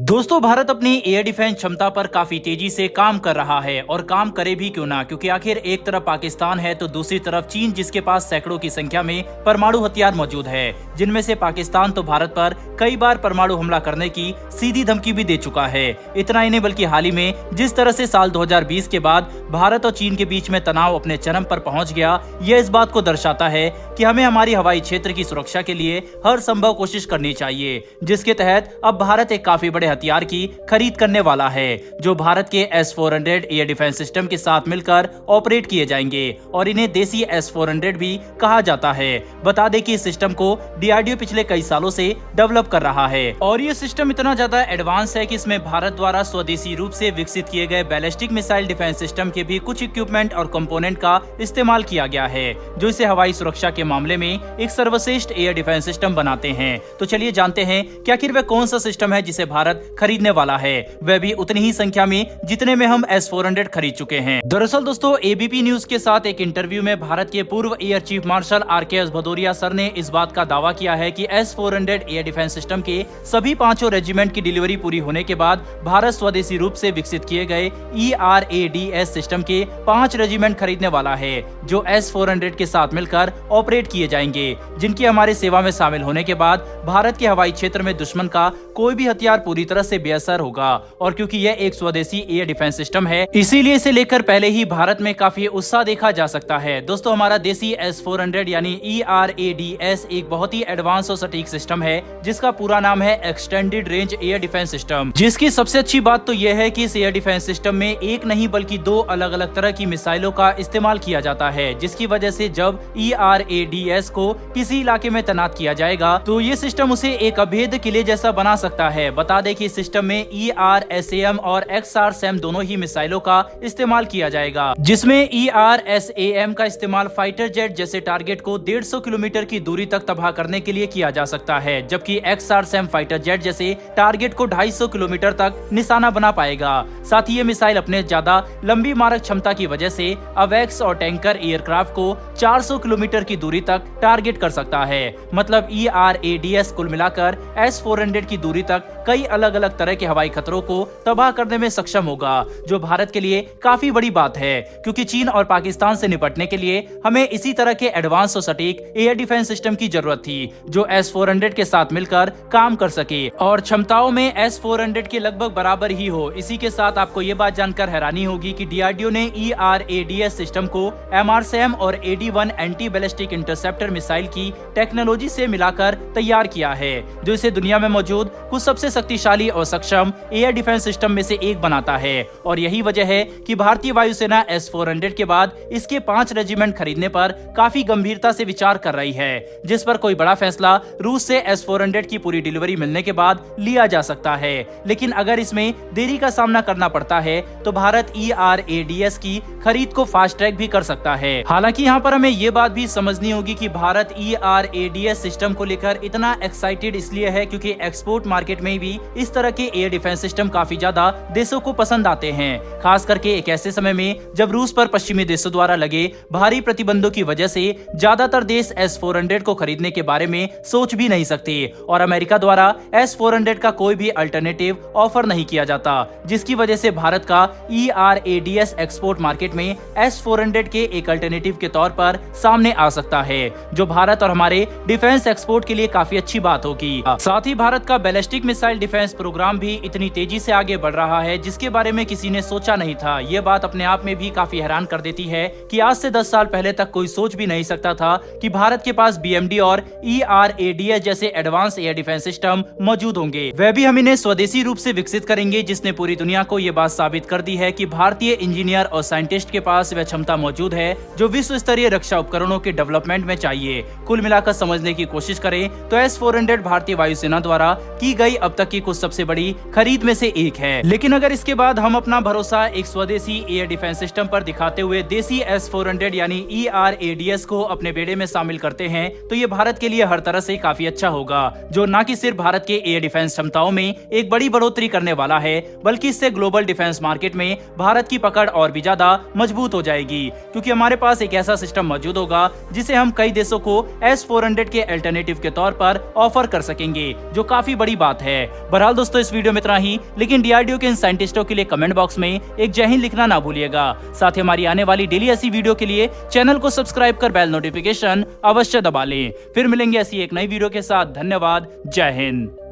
दोस्तों, भारत अपनी air defence क्षमता पर काफी तेजी से काम कर रहा है और काम करे भी क्यों ना, क्योंकि आखिर एक तरफ पाकिस्तान है तो दूसरी तरफ चीन, जिसके पास सैकड़ों की संख्या में परमाणु हथियार मौजूद है, जिनमें से पाकिस्तान तो भारत पर कई बार परमाणु हमला करने की सीधी धमकी भी दे चुका है। इतना ही नहीं बल्कि हाल ही में जिस तरह से साल 2020 के बाद भारत और चीन के बीच में तनाव अपने चरम पर पहुंच गया, यह इस बात को दर्शाता है कि हमें हमारी हवाई क्षेत्र की सुरक्षा के लिए हर संभव कोशिश करनी चाहिए, जिसके तहत अब भारत एक काफी बड़े हथियार की खरीद करने वाला है, जो भारत के S-400 एयर डिफेंस सिस्टम के साथ मिलकर ऑपरेट किए जाएंगे और इन्हें देसी S-400 भी कहा जाता है। बता दें कि इस सिस्टम को DRDO पिछले कई सालों से डेवलप कर रहा है और ये सिस्टम इतना ज्यादा एडवांस है कि इसमें भारत द्वारा स्वदेशी रूप से विकसित किए गए बैलिस्टिक मिसाइल डिफेंस सिस्टम के भी कुछ इक्विपमेंट और कंपोनेंट का इस्तेमाल किया गया है, जो इसे हवाई सुरक्षा के मामले में एक सर्वश्रेष्ठ एयर डिफेंस सिस्टम बनाते हैं। तो चलिए जानते हैं कि आखिर वह कौन सा सिस्टम है जिसे भारत खरीदने वाला है, वह भी उतनी ही संख्या में जितने में हम S-400 खरीद चुके हैं। दरअसल दोस्तों, ABP न्यूज के साथ एक इंटरव्यू में भारत के पूर्व air chief marshal RKS Bhadauria sir ने इस बात का दावा किया है कि S-400 एयर डिफेंस सिस्टम के सभी पांचों रेजिमेंट की डिलीवरी पूरी होने के बाद भारत स्वदेशी रूप से विकसित किए गए ERADS सिस्टम के 5 रेजिमेंट खरीदने वाला है, जो S-400 के साथ मिलकर ऑपरेट किए जाएंगे, जिनकी हमारे सेवा में शामिल होने के बाद भारत के हवाई क्षेत्र में दुश्मन का कोई भी हथियार पूरी तरह से बेअसर होगा। और क्योंकि यह एक स्वदेशी एयर डिफेंस सिस्टम है, इसीलिए इसे लेकर पहले ही भारत में काफी उत्साह देखा जा सकता है। दोस्तों, हमारा देसी S-400 यानी ERADS एक बहुत ही एडवांस और सटीक सिस्टम है, जिसका पूरा नाम है extended range air defence system. जिसकी सबसे अच्छी बात तो यह है कि इस एयर डिफेंस सिस्टम में एक नहीं बल्कि 2 अलग अलग तरह की मिसाइलों का इस्तेमाल किया जाता है, जिसकी वजह से जब ERADS को किसी इलाके में तैनात किया जाएगा तो ये सिस्टम उसे एक अभेद किले जैसा बना सकता है। बता दें कि इस सिस्टम में ERSAM और XRSAM दोनों ही मिसाइलों का इस्तेमाल किया जाएगा, जिसमें ERSAM का इस्तेमाल फाइटर जेट जैसे टारगेट को 150 किलोमीटर की दूरी तक तबाह करने के लिए किया जा सकता है, जबकि XRSAM फाइटर जेट जैसे टारगेट को 250 किलोमीटर तक निशाना बना पाएगा। साथ ही ये मिसाइल अपने ज्यादा लंबी मारक क्षमता की वजह से अवैक्स और टैंकर एयरक्राफ्ट को 400 किलोमीटर की दूरी तक टारगेट कर सकता है। मतलब ERADS कुल मिलाकर S-400 की दूरी तक कई अलग अलग तरह के हवाई खतरों को तबाह करने में सक्षम होगा, जो भारत के लिए काफी बड़ी बात है, क्योंकि चीन और पाकिस्तान से निपटने के लिए हमें इसी तरह के एडवांस और सटीक एयर डिफेंस सिस्टम की जरूरत थी, जो S-400 के साथ मिलकर काम कर सके और क्षमताओं में S-400 के लगभग बराबर ही हो। इसी के साथ आपको ये बात जानकर हैरानी होगी कि DRDO ने ERADS सिस्टम को MRSAM और AD-1 anti ballistic interceptor missile की टेक्नोलॉजी से मिलाकर तैयार किया है, जो इसे दुनिया में मौजूद कुछ सबसे शक्तिशाली और सक्षम एयर डिफेंस सिस्टम में से एक बनाता है। और यही वजह है कि भारतीय वायुसेना S-400 के बाद इसके 5 रेजिमेंट खरीदने पर काफी गंभीरता से विचार कर रही है, जिस पर कोई बड़ा फैसला रूस से S-400 की पूरी डिलीवरी मिलने के बाद लिया जा सकता है। लेकिन अगर इसमें देरी का सामना करना पड़ता है तो भारत ERADS की खरीद को फास्ट ट्रैक भी कर सकता है। हालांकि यहाँ पर हमें ये बात भी समझनी होगी कि भारत ERADS सिस्टम को लेकर इतना एक्साइटेड इसलिए है क्योंकि एक्सपोर्ट मार्केट में भी इस तरह के एयर डिफेंस सिस्टम काफी ज्यादा देशों को पसंद आते हैं, खास करके एक ऐसे समय में जब रूस पर पश्चिमी देशों द्वारा लगे भारी प्रतिबंधों की वजह से ज्यादातर देश S-400 को खरीदने के बारे में सोच भी नहीं सकते और अमेरिका द्वारा S-400 का कोई भी अल्टरनेटिव ऑफर नहीं किया जाता, जिसकी वजह से भारत का ERADS एक्सपोर्ट मार्केट में S-400 के एक अल्टरनेटिव के तौर पर सामने आ सकता है, जो भारत और हमारे डिफेंस एक्सपोर्ट के लिए काफी अच्छी बात होगी। साथ ही भारत का बैलिस्टिक मिसाइल डिफेंस प्रोग्राम भी इतनी तेजी से आगे बढ़ रहा है, जिसके बारे में किसी ने सोचा नहीं था। ये बात अपने आप में भी काफी हैरान कर देती है कि आज से 10 साल पहले तक कोई सोच भी नहीं सकता था कि भारत के पास BMD और ERADS जैसे एडवांस एयर डिफेंस सिस्टम मौजूद होंगे, वह भी हम इन्हें स्वदेशी रूप से विकसित करेंगे, जिसने पूरी दुनिया को ये बात साबित कर दी है कि भारतीय इंजीनियर और साइंटिस्ट के पास वह क्षमता मौजूद है जो विश्व स्तरीय रक्षा उपकरणों के डेवलपमेंट में चाहिए। कुल मिलाकर समझने की कोशिश करें तो S-400 भारतीय वायुसेना द्वारा की गई अब तक की कुछ सबसे बड़ी खरीद में से एक है। लेकिन अगर इसके बाद हम अपना भरोसा एक स्वदेशी एयर डिफेंस सिस्टम पर दिखाते हुए देसी S-400 यानी ERADS को अपने बेड़े में शामिल करते हैं तो ये भारत के लिए हर तरह से काफी अच्छा होगा, जो न कि सिर्फ भारत के एयर डिफेंस क्षमताओं में एक बड़ी बढ़ोतरी करने वाला है, बल्कि इससे ग्लोबल डिफेंस मार्केट में भारत की पकड़ और भी ज्यादा मजबूत हो जाएगी, क्योंकि हमारे पास एक ऐसा सिस्टम मौजूद होगा जिसे हम कई देशों को S-400 के अल्टरनेटिव के तौर पर ऑफर कर सकेंगे, जो काफी बड़ी बात है। बहरहाल दोस्तों इस वीडियो में इतना ही, लेकिन डीआरडीओ के इन साइंटिस्टों के लिए कमेंट बॉक्स में एक जय हिंद लिखना ना भूलिएगा। साथ ही हमारी आने वाली डेली ऐसी वीडियो के लिए चैनल को सब्सक्राइब कर बेल नोटिफिकेशन अवश्य दबा लें। फिर मिलेंगे ऐसी एक नई वीडियो के साथ। धन्यवाद। जय हिंद।